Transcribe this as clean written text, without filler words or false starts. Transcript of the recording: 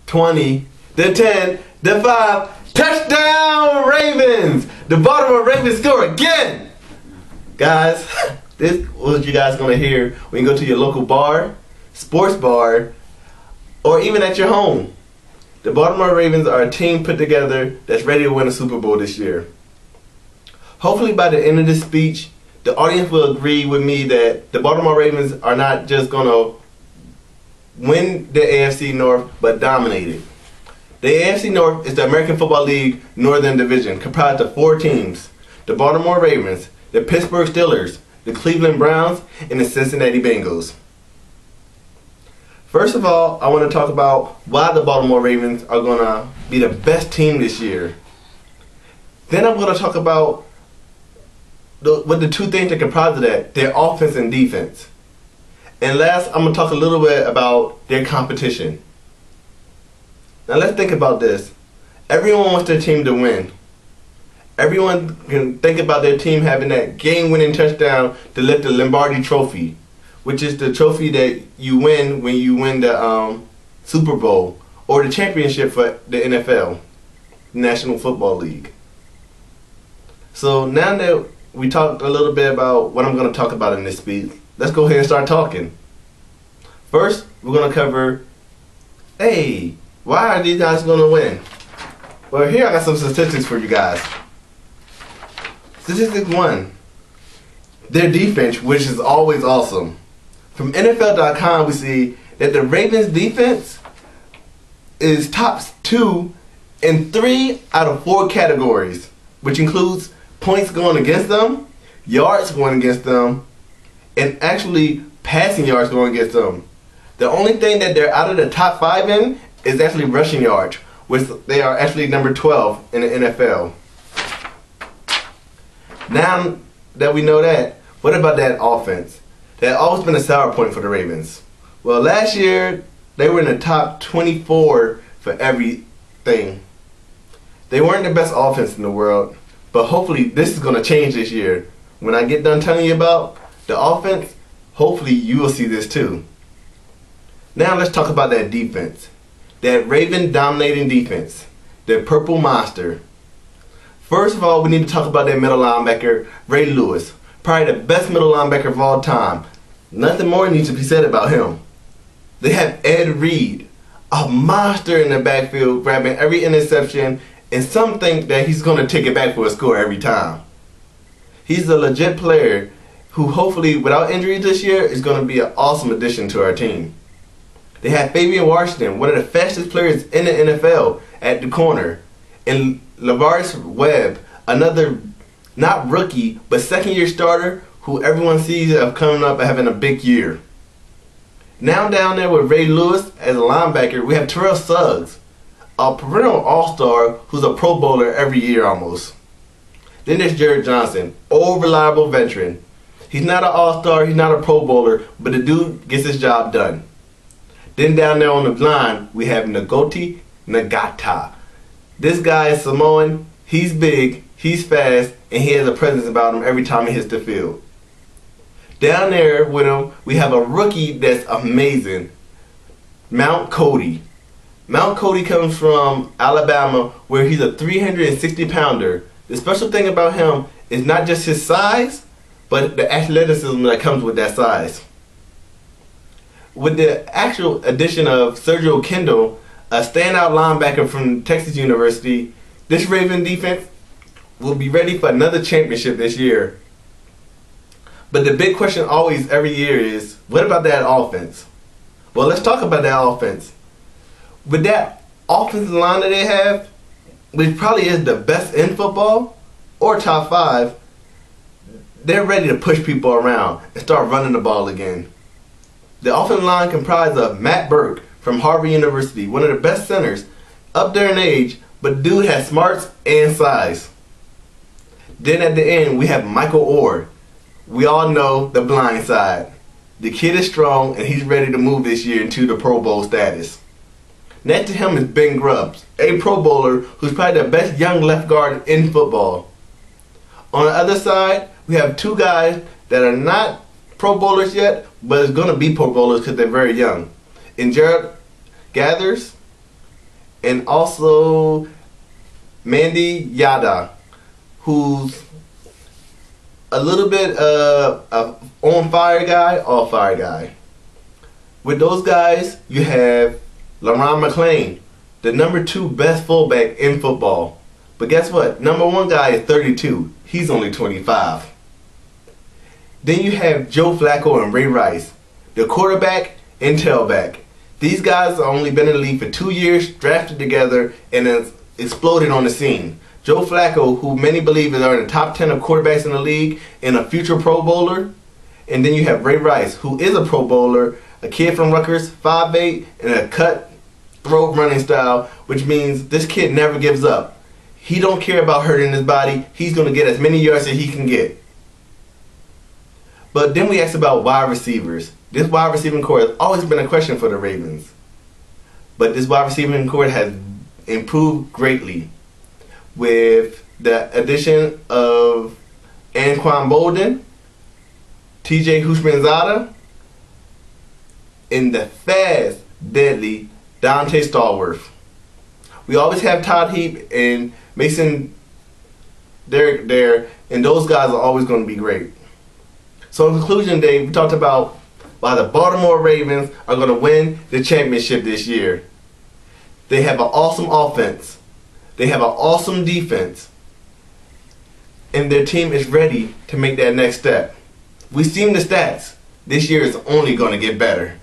20, the 10, the 5, touchdown Ravens! The Baltimore Ravens score again! Guys, this is what you guys gonna hear when you go to your local bar, sports bar, or even at your home. The Baltimore Ravens are a team put together that's ready to win a Super Bowl this year. Hopefully by the end of this speech, the audience will agree with me that the Baltimore Ravens are not just gonna win the AFC North, but dominate it. The AFC North is the American Football League Northern Division, comprised of 4 teams: the Baltimore Ravens, the Pittsburgh Steelers, the Cleveland Browns, and the Cincinnati Bengals. First of all, I want to talk about why the Baltimore Ravens are going to be the best team this year. Then I'm going to talk about what the 2 things that comprise of that: their offense and defense. And last, I'm going to talk a little bit about their competition. Now let's think about this. Everyone wants their team to win. Everyone can think about their team having that game-winning touchdown to lift the Lombardi Trophy, which is the trophy that you win when you win the Super Bowl or the championship for the NFL, National Football League. So now that we talked a little bit about what I'm going to talk about in this speech, let's go ahead and start talking. First, we're going to cover, hey, why are these guys going to win? Well, here I got some statistics for you guys. Statistic 1, their defense, which is always awesome. From NFL.com, we see that the Ravens defense is top 2 in 3 out of 4 categories, which includes points going against them, yards going against them, and actually passing yards going against them. The only thing that they're out of the top 5 in is actually rushing yards, which they are actually number 12 in the NFL. Now that we know that, what about that offense? That always been a sour point for the Ravens. Well, last year, they were in the top 24 for everything. They weren't the best offense in the world, but hopefully this is going to change this year. When I get done telling you about the offense, hopefully you will see this too. Now let's talk about that defense. That Raven dominating defense. That purple monster. First of all, we need to talk about that middle linebacker, Ray Lewis. Probably the best middle linebacker of all time. Nothing more needs to be said about him. They have Ed Reed, a monster in the backfield, grabbing every interception, and some think that he's going to take it back for a score every time. He's a legit player who hopefully, without injuries this year, is going to be an awesome addition to our team. They have Fabian Washington, one of the fastest players in the NFL, at the corner. And LeVarris Webb, another not rookie, but second-year starter who everyone sees of coming up and having a big year. Now down there with Ray Lewis as a linebacker, we have Terrell Suggs, a perennial all-star who's a Pro Bowler every year almost. Then there's Jared Johnson, old reliable veteran. He's not an all-star, he's not a Pro Bowler, but the dude gets his job done. Then down there on the line, we have Ngoti Ngata. This guy is Samoan, he's big, he's fast, and he has a presence about him every time he hits the field. Down there with him, we have a rookie that's amazing, Mount Cody. Mount Cody comes from Alabama, where he's a 360-pounder. The special thing about him is not just his size, but the athleticism that comes with that size. With the actual addition of Sergio Kendall, a standout linebacker from Texas University, this Raven defense will be ready for another championship this year. But the big question always every year is, what about that offense? Well, let's talk about that offense. With that offensive line that they have, which probably is the best in football, or top 5, they're ready to push people around and start running the ball again. The offensive line comprised of Matt Burke from Harvard University, one of the best centers, up there in age, but dude has smarts and size. Then at the end, we have Michael Orr. We all know the blind side. The kid is strong and he's ready to move this year into the Pro Bowl status. Next to him is Ben Grubbs, a Pro Bowler who's probably the best young left guard in football. On the other side, we have 2 guys that are not Pro Bowlers yet, but is going to be Pro Bowlers because they're very young. And Jared Gathers and also Mandy Yada, who's a little bit a on fire guy, off fire guy. With those guys, you have LaRon McClain, the number 2 best fullback in football. But guess what? Number 1 guy is 32. He's only 25. Then you have Joe Flacco and Ray Rice, the quarterback and tailback. These guys have only been in the league for 2 years, drafted together, and has exploded on the scene. Joe Flacco, who many believe is in the top 10 of quarterbacks in the league and a future Pro Bowler. And then you have Ray Rice, who is a Pro Bowler, a kid from Rutgers, 5'8", and a cut-throat running style, which means this kid never gives up. He don't care about hurting his body. He's going to get as many yards as he can get. But then we asked about wide receivers. This wide receiving core has always been a question for the Ravens. But this wide receiving core has improved greatly with the addition of Anquan Boldin, TJ Houshmandzadeh, and the fast, deadly Dante Stallworth. We always have Todd Heap and Mason Derrick there, and those guys are always going to be great. So in conclusion, Dave, we talked about why the Baltimore Ravens are going to win the championship this year. They have an awesome offense. They have an awesome defense. And their team is ready to make that next step. We've seen the stats. This year is only going to get better.